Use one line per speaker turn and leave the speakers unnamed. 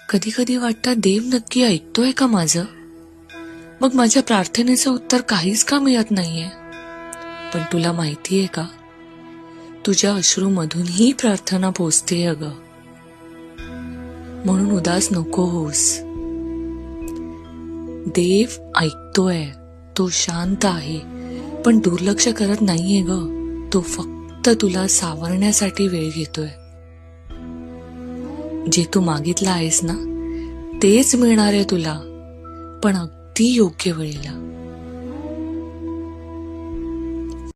कधी कधी वाटतं देव नक्की ऐकतोय का माझं? मग माझ्या प्रार्थनेचं उत्तर काहीच का मिळत नाहीये. पण तुला माहितीये का, तुझ्या अश्रूमधून ही प्रार्थना पोचतेय अगं. म्हणून उदास नको होस. देव ऐकतोय, तो शांत आहे, पण दुर्लक्ष करत नाहीये ग. तो फक्त तुला सावरण्यासाठी वेळ घेतोय. जे तू मागितलं आहेस ना, तेच मिळणार आहे तुला, पण अगदी योग्य वेळेला.